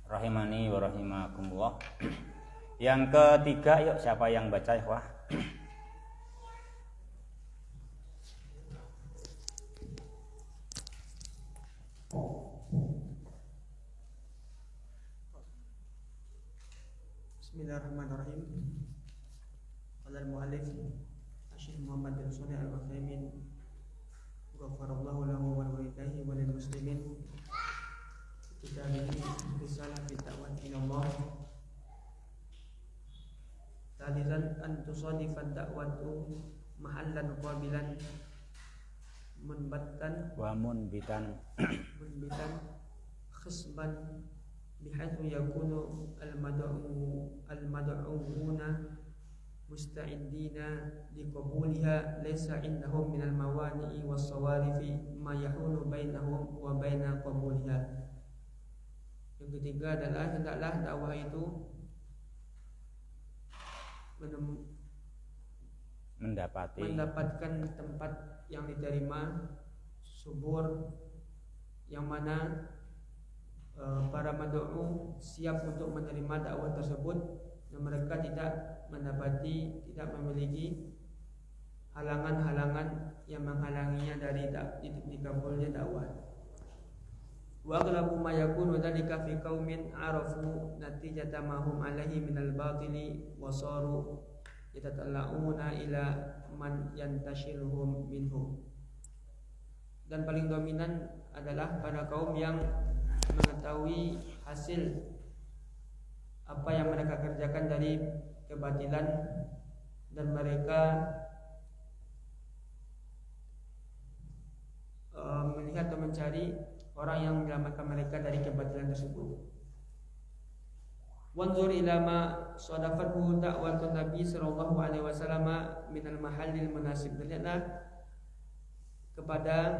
Rahimani wa rahimakumullah. Yang ketiga, yuk siapa yang baca ikhwah? Bismillahirrahmanirrahim. Qala al-mu'allif Syekh Muhammad bin Shalih Al-Utsaimin ghafarallahu lahu wa liwalidayhi wa lil muslimin. Kita ini risalah fi da'wah ila Allah. Tadiran an tusadifan da'watu mahallan qabilan munbatan khasban bihaitsu yakunu al-mad'uuna musta'idina liqabuliha laysa indahum minal mawani'i was-sawarifi ma yahulu bainahum wa baina qabuliha. Yang ketiga adalah hendaklah dakwah itu mendapatkan tempat yang diterima, subur, yang mana para mad'u siap untuk menerima dakwah tersebut dan mereka tidak memiliki halangan-halangan yang menghalanginya dari dikabulnya dakwah. Wa aghlabu ma yakunu dzalika fi qaumin arafu natijata ma hum alaihi minal batili wa saru yatatalla'una ila man yantashiluhum minhu. Dan paling dominan adalah pada kaum yang mengetahui hasil apa yang mereka kerjakan dari kebatilan dan mereka melihat atau mencari orang yang menyelamatkan mereka dari kebatilan tersebut. Wanzur ila ma sadafathu da'watun Nabi sallallahu alaihi wasallam minal mahallil munasib. Lihatlah kepada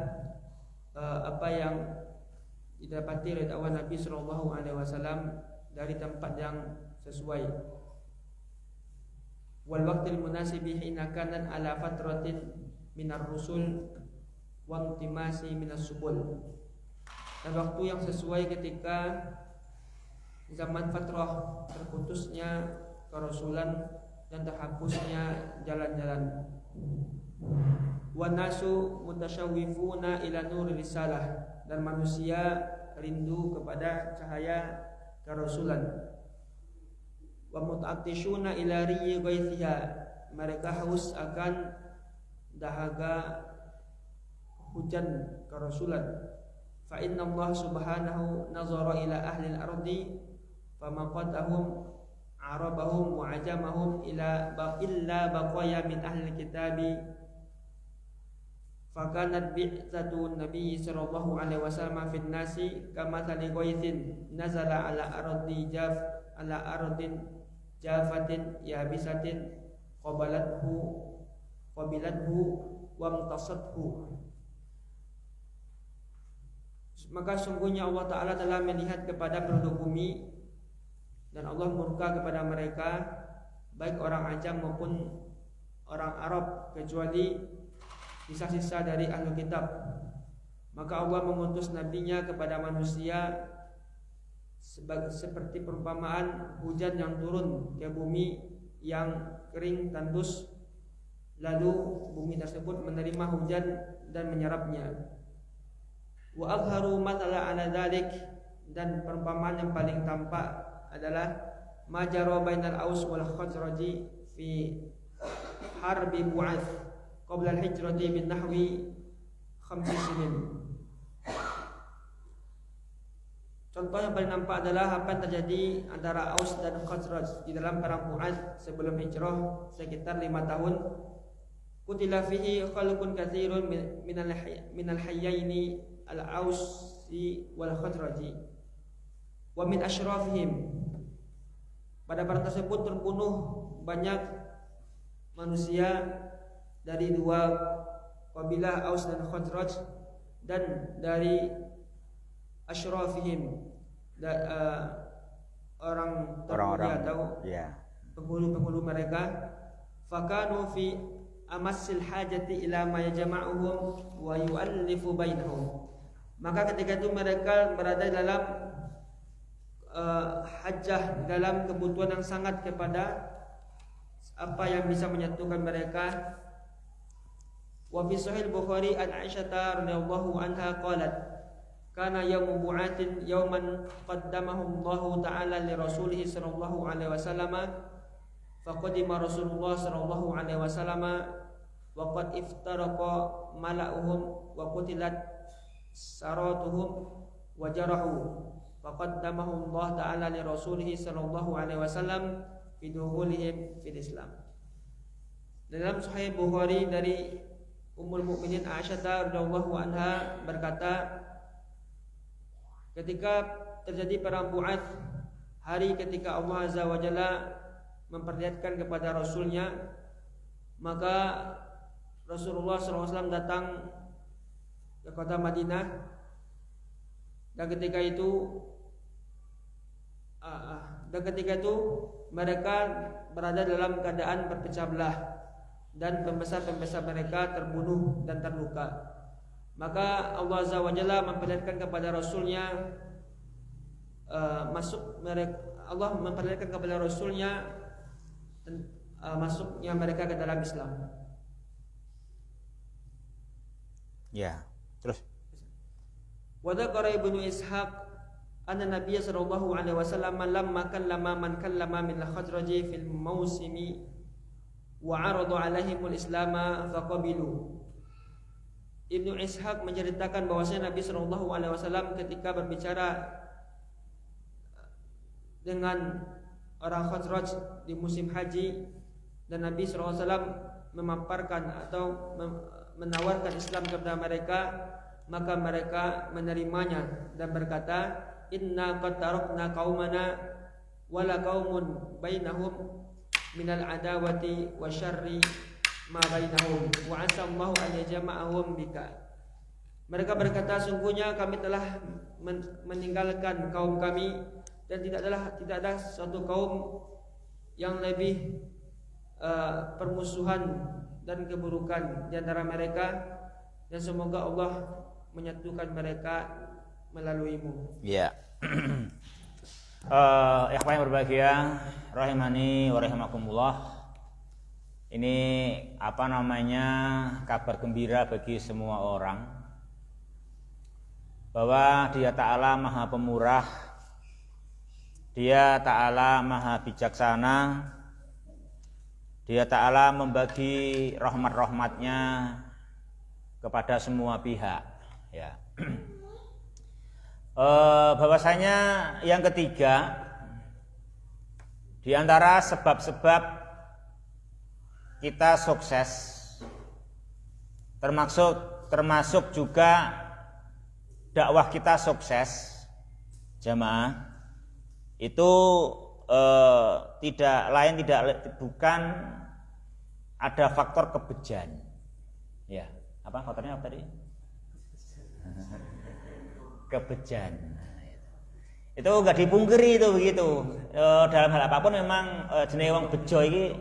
apa yang didapati oleh dakwah Nabi sallallahu alaihi wasallam dari tempat yang sesuai. Wal waqtil munasibi hina kana ala fatratin minar rusul wa intimasi minas subul. Dan waktu yang sesuai ketika zaman fatrah terputusnya kerasulan dan terhapusnya jalan-jalan. Wa nasu mutasyawwifuna ila nur risalah, dan manusia rindu kepada cahaya kerasulan. Wa muta'attishuna ila riyi ghaithiha, mereka haus akan dahaga hujan kerasulan. Fa inna Allah subhanahu nazara ila ahli al-ardi famaqatahum arabahum wa ajamahum illa baqaya min ahli al-kitabi. Fakanat bi'tsatu Nabi sallallahu alaihi wasallam fil nasi kama thali ghaithin nazala ala ardin jafatin yabisatin qabilathu wa mtasathu. Maka sungguhnya Allah Ta'ala telah melihat kepada penduduk bumi dan Allah murka kepada mereka, baik orang Ajam maupun orang Arab, kecuali sisa-sisa dari ahli kitab. Maka Allah mengutus nabinya kepada manusia seperti perumpamaan hujan yang turun ke bumi yang kering tandus, lalu bumi tersebut menerima hujan dan menyerapnya. Wa azharu matala ala dzalik, dan perumpamaan yang paling tampak adalah majara bainal Aus wal Khazraji fi harbi Bu'ats qabla al-hijrati min nahwi 5 sinin. Contoh yang paling nampak adalah apa yang terjadi antara Aus dan Khazraj di dalam perang Bu'ats sebelum hijrah sekitar 5 tahun. Qutila fihi khalqun katsirun minal hayyaini al-Ausi wal Khazraji wa min asyrafihim. Pada perang tersebut terbunuh banyak manusia dari dua kabilah Aus dan Khazraj, dan dari asyrafihim orang-orang atau penghulu mereka. Fakanu fi amassil hajati ila ma yajma'uhum wa yu'allifu bainahum. Maka ketika itu mereka berada dalam hajah dalam kebutuhan yang sangat kepada apa yang bisa menyatukan mereka. Wa fi sahih Bukhari an Aisyah radhiyallahu anha qalat kana yawmu bu'atin yawman qaddamahu Allah ta'ala li rasulih sallallahu alaihi wasallam faqadima Rasulullah sallallahu alaihi wasallam wa qad iftaraqa mala'uhum wa qutilat saratuhum wa jarahu faqaddamahu Allah ta'ala li rasulih sallallahu alaihi wasallam fi dukhulihim fil Islam. Dalam Sahih Bukhari dari Ummul Mukminin Aisyah radhiyallahu anha berkata, ketika terjadi perang Bu'ats, hari ketika Allah Azza wa Jalla memperlihatkan kepada Rasulnya, maka Rasulullah SAW datang ke kota Madinah, dan ketika itu mereka berada dalam keadaan berpecah belah dan pembesar-pembesar mereka terbunuh dan terluka. Maka Allah Azza wa Jalla memperlihatkan kepada Rasulnya Allah memperlihatkan kepada Rasulnya masuknya mereka ke dalam Islam. Ya, terus. Wa dzakara Ibnu Ishaq anna Nabiy sallallahu alaihi wasallam lamma kallama man kallama min al-Khazraji fil mausimi wa 'arada 'alaihimul Islama faqabilu. Ibnu Ishaq menceritakan bahwasanya Nabi sallallahu alaihi wasallam ketika berbicara dengan orang Khazraj di musim haji, dan Nabi sallallahu alaihi wasallam memaparkan atau menawarkan Islam kepada mereka, maka mereka menerimanya dan berkata, inna qad tarakna qaumana wala qaumun bainahum minal adawati wasyarri ma bainahum wa asallahu an yajma'ahum bika. Mereka berkata, sungguhnya kami telah meninggalkan kaum kami, dan tidak ada suatu kaum yang lebih permusuhan dan keburukan di antara mereka, dan semoga Allah menyatukan mereka melaluimu. Ya. Ikhwan yang berbahagia, rahimani wa rahimakumullah. Ini kabar gembira bagi semua orang bahwa Dia Ta'ala Maha Pemurah, Dia Ta'ala Maha Bijaksana, Dia Ta'ala membagi rahmat-rahmatnya kepada semua pihak, ya. Bahwasanya yang ketiga di antara sebab-sebab kita sukses, termasuk juga dakwah kita sukses, jamaah, itu bukan ada faktor kebejan. Ya, apa faktornya apa tadi? Kebejan. Itu enggak dipungkiri itu begitu. Dalam hal apapun memang jenenge wong bejo iki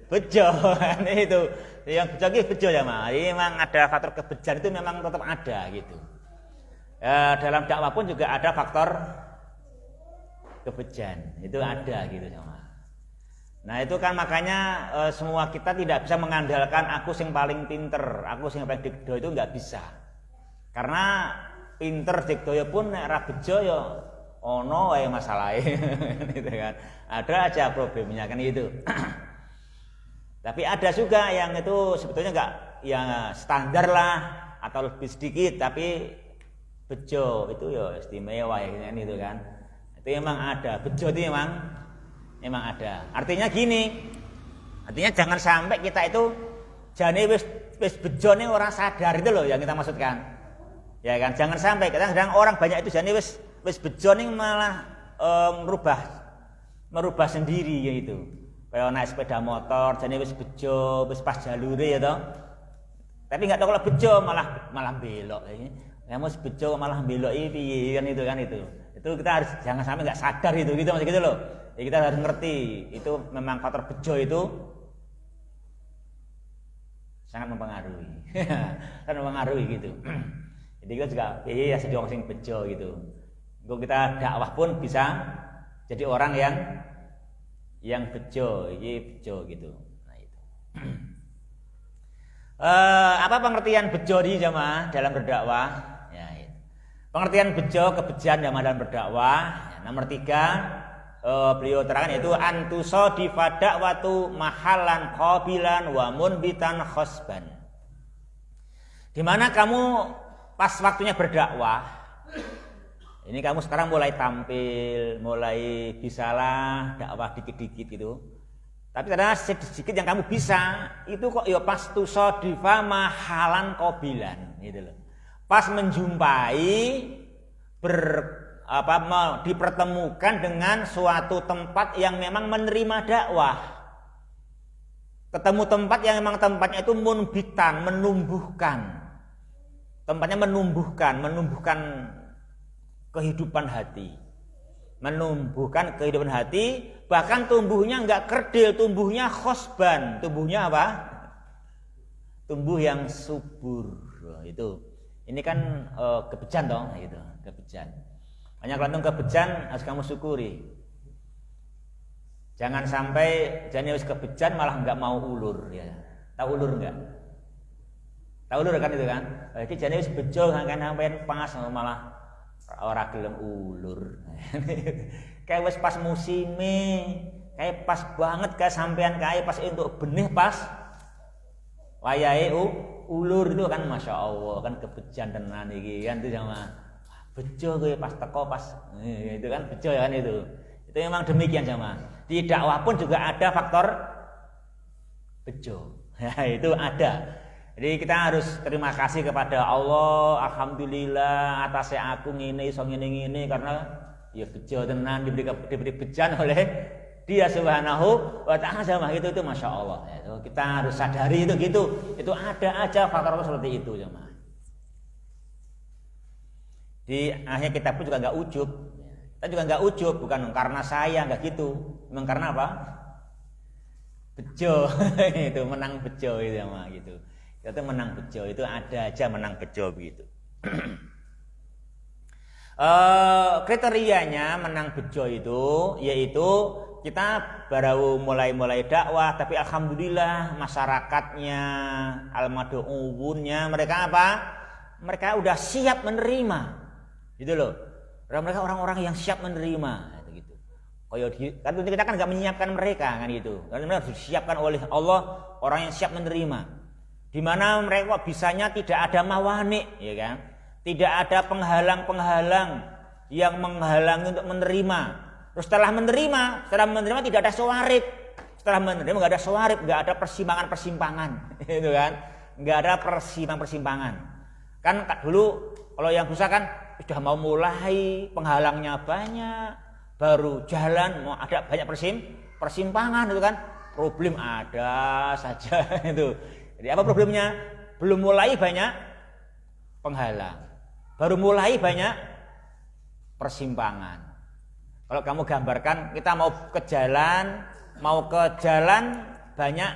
bejo. Itu yang bejo iki bejo ya, Mas. Ini memang ada faktor kebejan, itu memang tetap ada gitu. Dalam dakwah pun juga ada faktor kebejan, itu ada gitu sama. Nah itu kan makanya semua kita tidak bisa mengandalkan aku sing paling pinter, aku sing paling digdo, itu nggak bisa. Karena pinter digdoyo pun nek ra bejo ya ono wae masalahe gitu kan. Ada aja problemnya kan itu. Tapi ada juga yang itu sebetulnya enggak ya standar lah atau lebih sedikit, tapi bejo itu ya istimewa ya itu kan. Itu memang ada, bejo itu memang ada. Artinya gini. Artinya jangan sampai kita itu jane wis bejo nih orang sadar, itu loh yang kita maksudkan. Ya kan, jangan sampai kadang-kadang orang banyak itu jane wis bejo nih malah merubah sendiri ya itu. Kayak naik sepeda motor jane wis bejo, wis pas jalure ya toh. Tapi enggak tahu kalau bejo malah belok ya. Kamu bejo malah belok piye kan itu kan itu. Itu kita harus jangan sampai enggak sadar itu gitu maksud gitu loh. Ya kita harus ngerti itu memang faktor bejo itu sangat mempengaruhi. Sangat mempengaruhi gitu. Jadi kita juga ya sedang sing bejo gitu. Untuk kita dakwah pun bisa jadi orang yang bejo, bejo gitu. Nah itu. Apa pengertian bejo di jamaah dalam berdakwah? Ya, itu. Pengertian bejo kebejan jamaah dalam berdakwah. Ya, nomor 3 beliau terangkan yaitu antusadifa dakwatu mahallan qabilan wa munbitan khosban. Di mana kamu pas waktunya berdakwah, ini kamu sekarang mulai tampil, mulai bisalah dakwah dikit-dikit gitu. Tapi ternyata sedikit yang kamu bisa itu kok ya pas tusadifa mahalan qabilan gitu loh. Pas menjumpai dipertemukan dengan suatu tempat yang memang menerima dakwah. Ketemu tempat yang memang tempatnya itu munbitan, menumbuhkan. Tempatnya menumbuhkan kehidupan hati. Menumbuhkan kehidupan hati, bahkan tumbuhnya enggak kerdil, tumbuhnya khosban. Tumbuhnya apa? Tumbuh yang subur. Itu. Ini kan kebejan dong, gitu, kebejan. Banyak lantung kebejan harus kamu syukuri. Jangan sampai jane wis kebejan malah enggak mau ulur ya. Tahu ulur enggak? Tahu ulur kan itu kan? Jadi jane wis bejo kan sampean pas malah ora gelem ulur. Kayak wis pas musime, kayak pas banget kayak sampean kayak pas untuk benih pas wayahe ulur itu kan Masya Allah kan kebejan tenan iki kan itu sama bejo kowe pas teko pas itu kan bejo ya kan itu memang demikian sama di dakwah pun juga ada faktor bejo ya, itu ada. Jadi kita harus terima kasih kepada Allah, alhamdulillah atas aku ngene iso ngene karena ya bejo tenan diberi bejan oleh Dia Subhanahu wa ta'ala sama itu Masya Allah. Kita harus sadari itu gitu. Itu ada aja faktor seperti itu jemaah. Di akhir kitab pun juga enggak ujub. Kita juga enggak ujub bukan karena saya enggak gitu. Memang karena apa? Bejo itu menang bejo itu jemaah gitu. Itu menang bejo itu ada aja menang bejo begitu. Kriterianya menang bejo itu yaitu kita baru mulai dakwah tapi alhamdulillah masyarakatnya al-mad'uunnya mereka apa? Mereka udah siap menerima. Gitu loh. Mereka orang-orang yang siap menerima gitu. Kan kita kan enggak menyiapkan mereka kan gitu. Karena mereka disiapkan oleh Allah orang yang siap menerima. Di mana mereka bisanya tidak ada mawani, ya kan? Tidak ada penghalang-penghalang yang menghalangi untuk menerima. Terus setelah menerima tidak ada sawarib. Setelah menerima enggak ada sawarib, enggak ada persimpangan-persimpangan, itu kan? Enggak ada persimpangan. Kan dulu kalau yang susah kan sudah mau mulai penghalangnya banyak, baru jalan mau ada banyak persimpangan itu kan? Problem ada saja itu. Jadi apa problemnya? Belum mulai banyak penghalang. Baru mulai banyak persimpangan. Kalau kamu gambarkan kita mau ke jalan banyak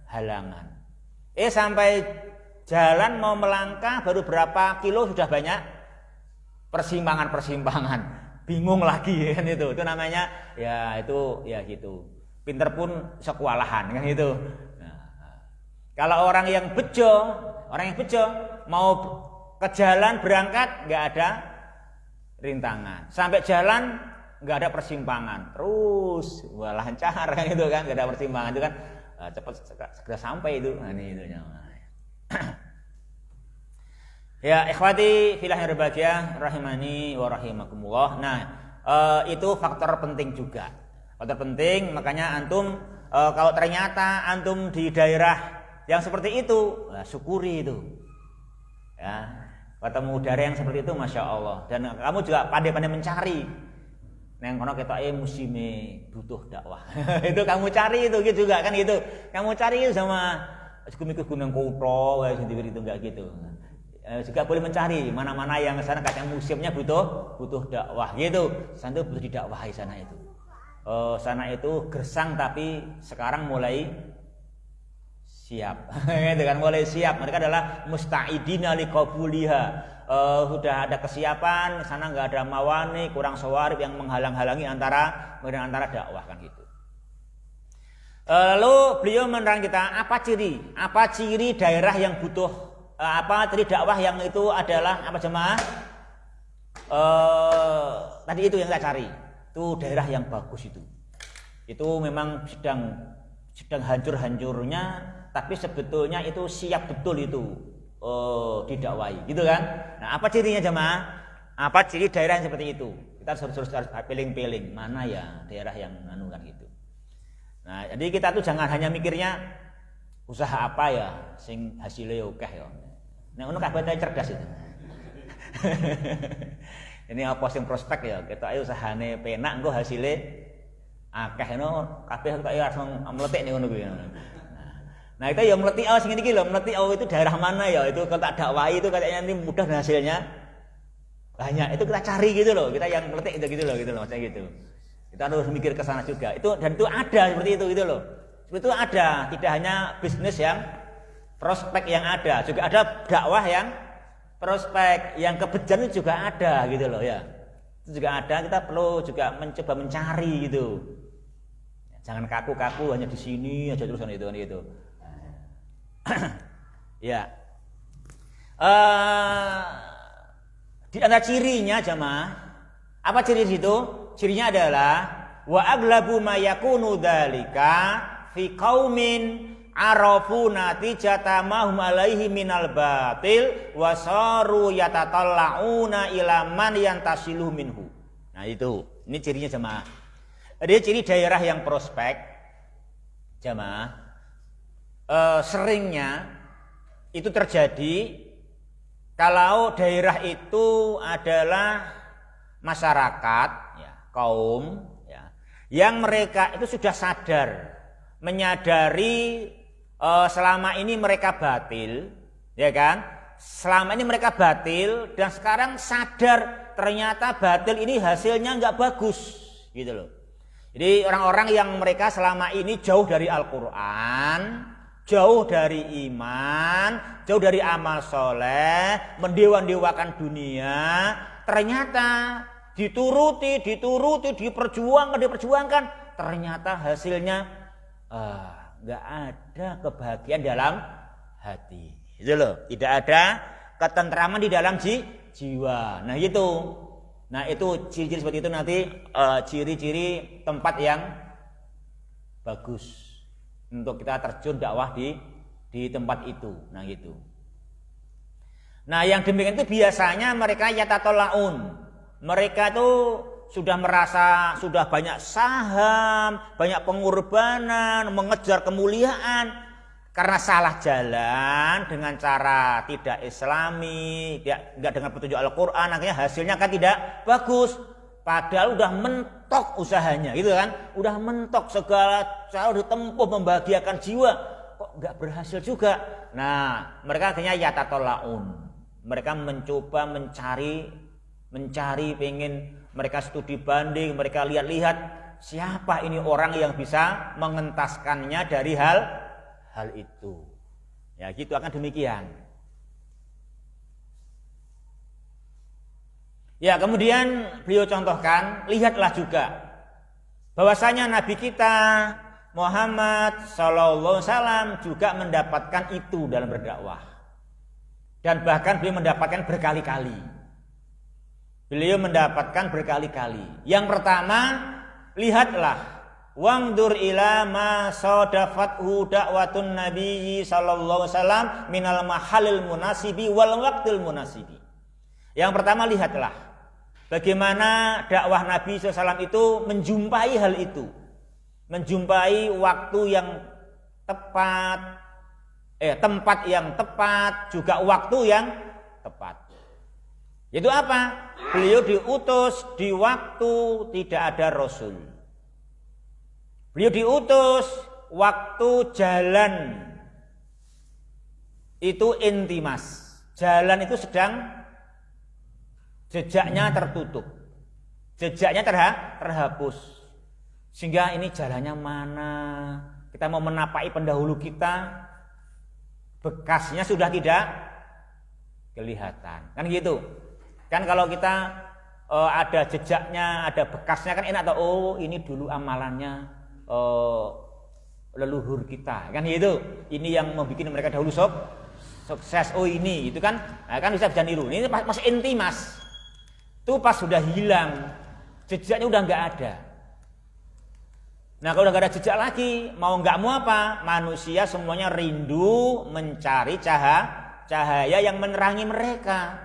halangan. Sampai jalan mau melangkah baru berapa kilo sudah banyak persimpangan. Bingung lagi kan itu. Itu namanya ya itu ya gitu. Pinter pun sekualahan kan itu. Kalau orang yang bejo mau ke jalan berangkat nggak ada rintangan, sampai jalan nggak ada persimpangan, terus lancar kan itu kan nggak ada persimpangan itu kan cepat segera sampai itu. Nah, ini itu ya ikhwati fillah yang berbahagia rahimani wa rahimakumullah. Nah itu faktor penting juga, faktor penting. Makanya antum kalau ternyata antum di daerah yang seperti itu, syukuri itu. Ya, ketemu daerah yang seperti itu, Masya Allah. Dan kamu juga pandai-pandai mencari. Neng kono ketoke musime butuh dakwah. Itu kamu cari itu gitu juga kan gitu. Kamu cari itu sama miku gunung kutho kayak sendiri itu enggak gitu. Juga boleh mencari mana-mana yang sana kadang musimnya butuh dakwah gitu. Sana butuh didakwahi sana itu. Sana itu gersang tapi sekarang mulai siap. Itu kan mulai siap. Mereka adalah musta'idina liqabuliha. sudah ada kesiapan, sana nggak ada mawani, kurang sawarib yang menghalang-halangi antara dakwah kan gitu. Lalu beliau menerang kita apa ciri daerah yang butuh ciri dakwah yang itu adalah apa jemaah? Tadi itu yang kita cari, itu daerah yang bagus itu memang sedang hancur-hancurnya, tapi sebetulnya itu siap betul itu didakwai, gitu kan? Nah, apa cirinya jemaah? Apa ciri daerah yang seperti itu? Kita harus pilih-pilih mana ya daerah yang kan gitu. Nah, jadi kita tuh jangan hanya mikirnya usaha apa ya sing hasilnya akeh ya. Nek ngono kabeh cerdas itu. Ini apa sing prospek ya, ketoke usahane penak engko hasilnya akeh ngono kabeh kok langsung meletik ning ngono kuwi. Nah, itu ya meletik sing iki lho, meletik itu daerah mana ya, itu kalau tak dakwai itu kayaknya nanti mudah dan hasilnya banyak. Itu kita cari gitu loh, kita yang meletik gitu loh maksudnya gitu. Kita harus mikir ke sana juga. Itu ada seperti itu gitu loh. Seperti itu ada, tidak hanya bisnis yang prospek yang ada, juga ada dakwah yang prospek, yang kebejan itu juga ada gitu loh ya. Itu juga ada, kita perlu juga mencoba mencari gitu. Jangan kaku-kaku hanya di sini aja terus itu kan gitu. Ya. Di antara cirinya jemaah, apa ciri situ? Cirinya adalah wa aglabu ma yakunu dzalika fi qaumin arafu natijata ma hum alaihi minal batil wa saru yatatallauna ila man yantasilu minhu. Nah itu, ini cirinya jemaah. Ada ciri daerah yang prospek jemaah. Seringnya itu terjadi kalau daerah itu adalah masyarakat ya, kaum ya, yang mereka itu sudah sadar, menyadari selama ini mereka batil, ya kan? Selama ini mereka batil dan sekarang sadar ternyata batil ini hasilnya nggak bagus, gitu loh. Jadi orang-orang yang mereka selama ini jauh dari Al-Quran, jauh dari iman, jauh dari amal soleh, mendewa-dewakan dunia, ternyata dituruti, diperjuangkan, ternyata hasilnya nggak ada kebahagiaan dalam hati, itu loh, tidak ada ketentraman di dalam jiwa. Nah itu, ciri-ciri seperti itu nanti ciri-ciri tempat yang bagus untuk kita terjun dakwah di tempat itu. Nah gitu. Nah yang demikian itu biasanya mereka yatatolaun. Mereka itu sudah merasa sudah banyak saham, banyak pengorbanan, mengejar kemuliaan karena salah jalan dengan cara tidak islami, tidak dengan petunjuk Al-Quran, akhirnya hasilnya kan tidak bagus. Padahal udah mentok usahanya, gitu kan? Udah mentok segala cara ditempuh membahagiakan jiwa, kok nggak berhasil juga. Nah, mereka akhirnya yatatolaun. Mereka mencoba mencari, pengen mereka studi banding, mereka lihat-lihat siapa ini orang yang bisa mengentaskannya dari hal itu. Ya, gitu akan demikian. Ya, kemudian beliau contohkan, lihatlah juga bahwasanya Nabi kita Muhammad sallallahu alaihi wasallam juga mendapatkan itu dalam berdakwah. Dan bahkan beliau mendapatkan berkali-kali. Beliau mendapatkan berkali-kali. Yang pertama, lihatlah wangdur ila ma sadafathu da'watun nabiyyi sallallahu alaihi wasallam minal mahalil munasibi wal waqtil munasibi. Yang pertama, lihatlah bagaimana dakwah Nabi SAW itu menjumpai hal itu, menjumpai waktu yang tepat, tempat yang tepat, juga waktu yang tepat. Itu apa? Beliau diutus di waktu tidak ada Rasul. Beliau diutus waktu jalan itu intimas, jalan itu sedang jejaknya tertutup, jejaknya terhapus, sehingga ini jalannya mana? Kita mau menapai pendahulu kita, bekasnya sudah tidak kelihatan. Kan gitu. Kan kalau kita ada jejaknya, ada bekasnya kan enak, oh ini dulu amalannya leluhur kita. Kan gitu. Ini yang membuat mereka dahulu sukses. Oh ini, itu kan, nah, kan bisa niru. Ini masih inti mas. Itu pas sudah hilang, jejaknya udah nggak ada. Nah kalau udah nggak ada jejak lagi, mau nggak mau apa? Manusia semuanya rindu mencari cahaya yang menerangi mereka.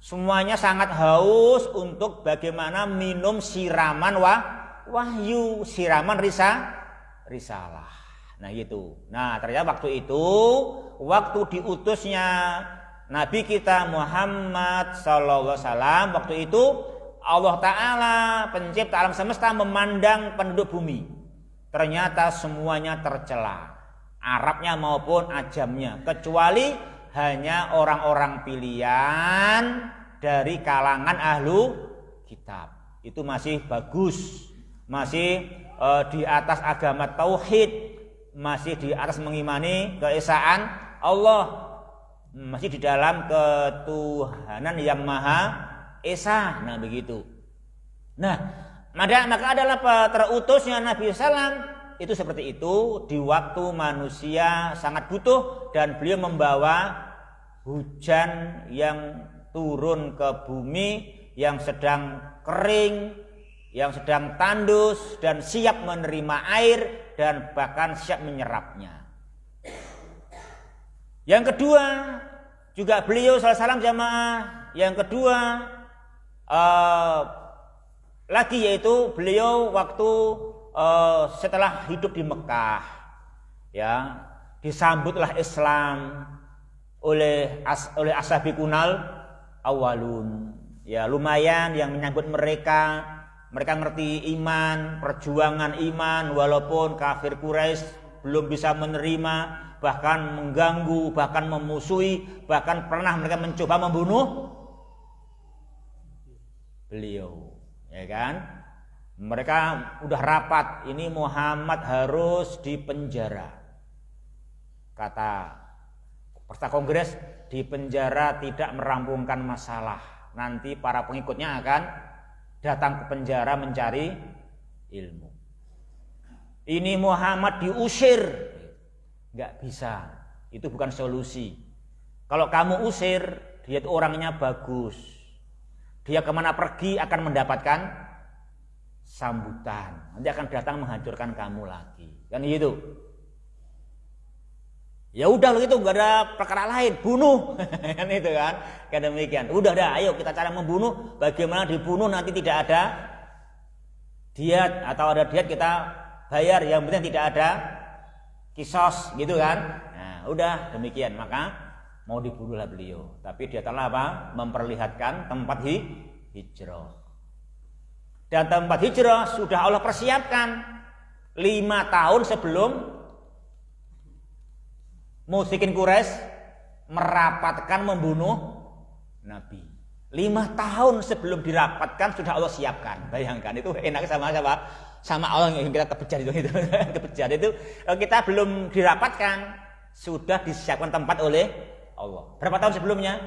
Semuanya sangat haus untuk bagaimana minum siraman wahyu, siraman risalah. Nah gitu. Nah ternyata waktu itu, waktu diutusnya Nabi kita Muhammad sallallahu alaihi wasallam, waktu itu Allah Ta'ala pencipta alam semesta memandang penduduk bumi. Ternyata semuanya tercela, Arabnya maupun ajamnya, kecuali hanya orang-orang pilihan dari kalangan ahlu kitab. Itu masih bagus, masih di atas agama tauhid, masih di atas mengimani keesaan Allah, masih di dalam ketuhanan yang maha esa. Nah begitu. Nah maka adalah terutusnya Nabi SAW itu seperti itu di waktu manusia sangat butuh dan beliau membawa hujan yang turun ke bumi yang sedang kering, yang sedang tandus dan siap menerima air dan bahkan siap menyerapnya. Yang kedua juga beliau SAW jamaah, yang kedua lagi yaitu beliau waktu setelah hidup di Mekah, ya disambutlah Islam oleh ashabikunal awalun, ya lumayan yang menyambut mereka ngerti iman, perjuangan iman walaupun kafir Quraisy belum bisa menerima, bahkan mengganggu, bahkan memusuhi, bahkan pernah mereka mencoba membunuh beliau, ya kan? Mereka udah rapat, ini Muhammad harus dipenjara. Kata peserta kongres, dipenjara tidak merampungkan masalah. Nanti para pengikutnya akan datang ke penjara mencari ilmu. Ini Muhammad diusir, nggak bisa. Itu bukan solusi. Kalau kamu usir, dia itu orangnya bagus. Dia kemana pergi akan mendapatkan sambutan. Nanti akan datang menghancurkan kamu lagi. Kan gitu. Ya udah lo itu nggak ada perkara lain, bunuh. Kan itu kan. Kayak demikian. Udah dah, ayo kita cara membunuh. Bagaimana dibunuh nanti tidak ada diat atau ada diat kita bayar. Yang penting tidak ada kisos gitu kan. Nah, udah demikian. Maka mau dibunuhlah beliau. Tapi dia telah apa? Memperlihatkan tempat hijrah. Dan tempat hijrah sudah Allah persiapkan 5 tahun sebelum musyrikin Quraisy merapatkan membunuh Nabi. 5 tahun sebelum dirapatkan sudah Allah siapkan. Bayangkan itu enak sama siapa? Sama Allah yang kita kebejar itu. Kebejar itu kita belum dirapatkan sudah disiapkan tempat oleh Allah. Berapa tahun sebelumnya?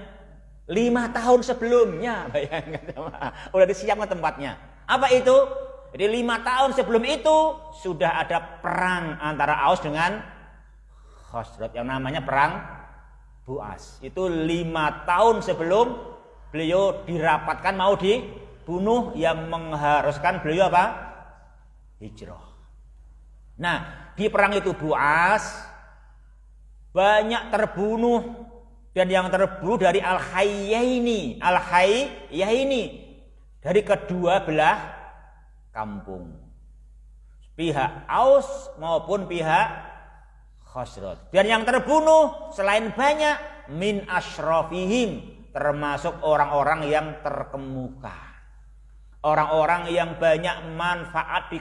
5 tahun sebelumnya. Bayangkan sama. Udah disiapkan tempatnya. Apa itu? Jadi 5 tahun sebelum itu sudah ada perang antara Aus dengan Khazraj yang namanya perang Bu'as. Itu 5 tahun sebelum beliau dirapatkan mau dibunuh, yang mengharuskan beliau apa? Hijrah. Nah, di perang itu Bu'as banyak terbunuh, dan yang terbunuh dari Al-Hayyaini dari kedua belah kampung, pihak Aus maupun pihak Khazraj. Dan yang terbunuh selain banyak min asyrafihim, termasuk orang-orang yang terkemuka, orang-orang yang banyak manfaat di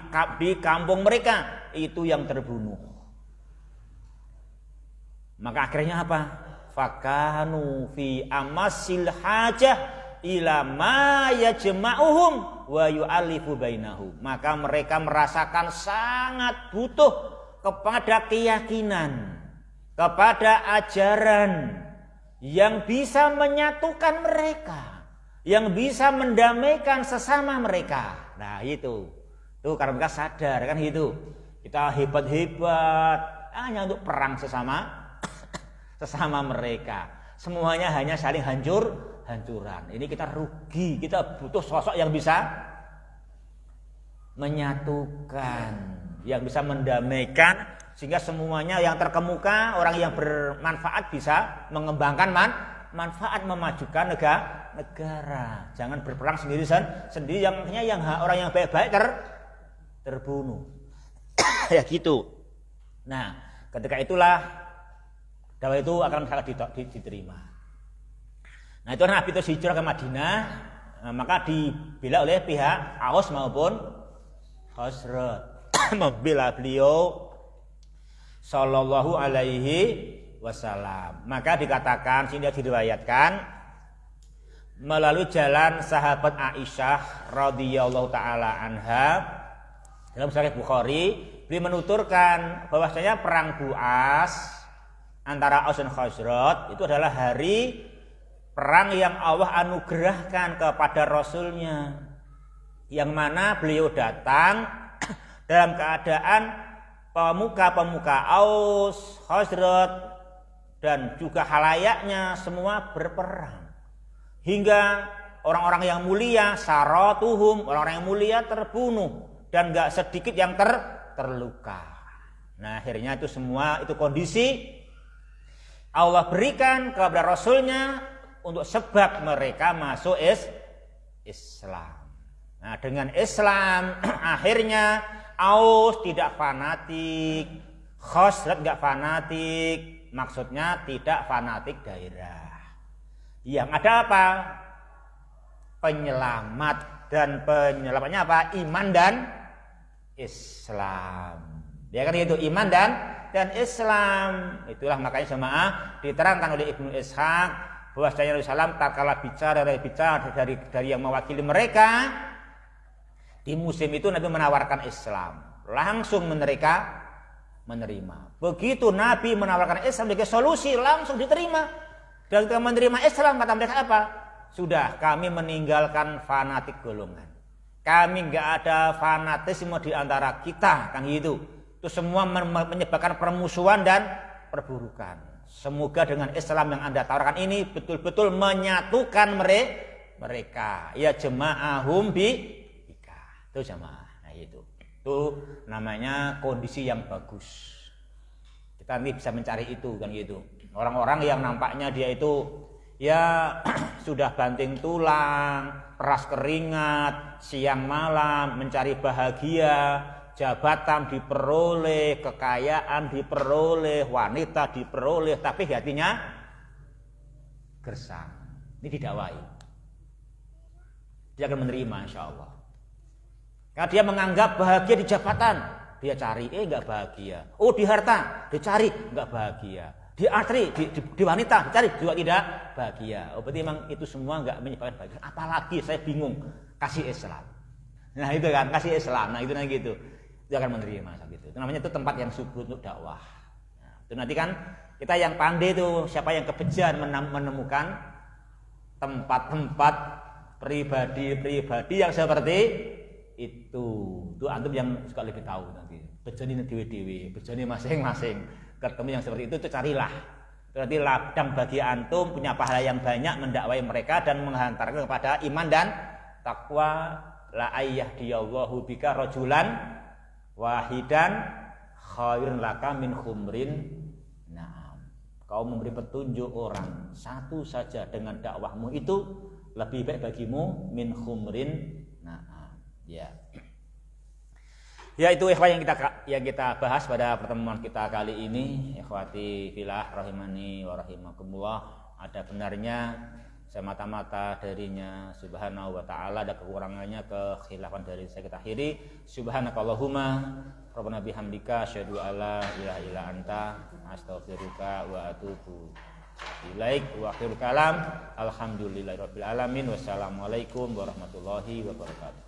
kampung mereka, itu yang terbunuh. Maka akhirnya apa? Fakanu fi amasil hajah ila ma yajma'uhum wa yu'allifu bainahum. Maka mereka merasakan sangat butuh kepada keyakinan, kepada ajaran yang bisa menyatukan mereka, yang bisa mendamaikan sesama mereka. Nah itu, tuh karena mereka sadar kan gitu. Kita hebat-hebat hanya untuk perang sesama mereka. Semuanya hanya saling hancuran. Ini kita rugi. Kita butuh sosok yang bisa menyatukan, yang bisa mendamaikan, sehingga semuanya yang terkemuka, orang yang bermanfaat bisa mengembangkan manfaat, memajukan negara. Jangan berperang sendiri yang orang yang baik-baik terbunuh. Ya gitu. Nah, ketika itulah dakwah itu akan sangat diterima. Nah, itu Nabi itu hijrah ke Madinah, maka dibela oleh pihak Aus maupun Khazraj. Membela beliau sallallahu alaihi wasallam. Maka dikatakan, sini diriwayatkan melalui jalan sahabat Aisyah radhiyallahu taala anha dalam Sahih Bukhari, beliau menuturkan bahwasanya perang Bu'as antara Aus dan Khazraj itu adalah hari perang yang Allah anugerahkan kepada Rasulnya, yang mana beliau datang dalam keadaan pemuka-pemuka Aus, Khazraj dan juga halayaknya semua berperang, hingga orang-orang yang mulia saratuhum, orang-orang yang mulia terbunuh dan gak sedikit yang terluka. Nah, akhirnya itu semua itu kondisi Allah berikan kepada Rasulnya untuk sebab mereka masuk Islam. Nah, dengan Islam akhirnya Aus tidak fanatik, Khazraj tidak fanatik, maksudnya tidak fanatik daerah. Yang ada apa? Penyelamat, dan penyelamatnya apa? Iman dan Islam. Ya kan itu, iman dan Islam. Itulah makanya jemaah diterangkan oleh Ibnu Ishaq bahwasanya Rasulullah tatkala bicara dari yang mewakili mereka di musim itu, Nabi menawarkan Islam, langsung mereka menerima. Begitu Nabi menawarkan Islam sebagai solusi, langsung diterima. Dan ketika menerima Islam, kata mereka apa? Sudah, kami meninggalkan fanatik golongan. Kami nggak ada fanatisme di antara kita, kan gitu. Itu semua menyebabkan permusuhan dan perburukan. Semoga dengan Islam yang Anda tawarkan ini betul-betul menyatukan mereka. Ya jema'ahum bika. Itu jemaah. Nah itu namanya kondisi yang bagus. Kita nanti bisa mencari itu, kan gitu. Orang-orang yang nampaknya dia itu ya sudah banting tulang, peras keringat, siang malam mencari bahagia, jabatan diperoleh, kekayaan diperoleh, wanita diperoleh, tapi hatinya gersang. Ini didakwai. Dia akan menerima insya Allah. Karena dia menganggap bahagia di jabatan, dia cari enggak bahagia. Oh di harta, dicari enggak bahagia. Di arti, di wanita dicari juga tidak bahagia. Oh berarti memang itu semua enggak menyebabkan bahagia. Apalagi saya bingung, kasih Islam. Nah itu kan, kasih Islam. Nah itu nanti gitu. Dia akan menerima gitu. Itu namanya itu tempat yang subur untuk dakwah. Nah, itu nanti kan kita yang pandai itu, siapa yang kebejian menemukan tempat-tempat pribadi-pribadi yang seperti itu antum yang suka lebih tahu nanti. Bejani dewe-dewe, bejani masing-masing. Ketemu yang seperti itu carilah. Berarti ladang bagi antum, punya pahala yang banyak mendakwai mereka dan menghantarkan kepada iman dan takwa. La ayyahdiyallahu bika rajulan wahidan khairun laka min khumrin. Nah, kau memberi petunjuk orang satu saja dengan dakwahmu itu lebih baik bagimu min khumrin. Nah, ya. Ya itu ikhwan yang kita bahas pada pertemuan kita kali ini. Ikhwati fillah rahimani wa rahimakumullah. Ada benarnya semata-mata darinya subhanahu wa ta'ala, ada kekurangannya, kekhilafan dari saya kita akhiri. Subhanakallahumma rabbana bihamdika asyhadu alla ilaha illa anta astaghfiruka wa atubu ilaik. Wa akhirul kalam alhamdulillahirabbil alamin. Wassalamualaikum warahmatullahi wabarakatuh.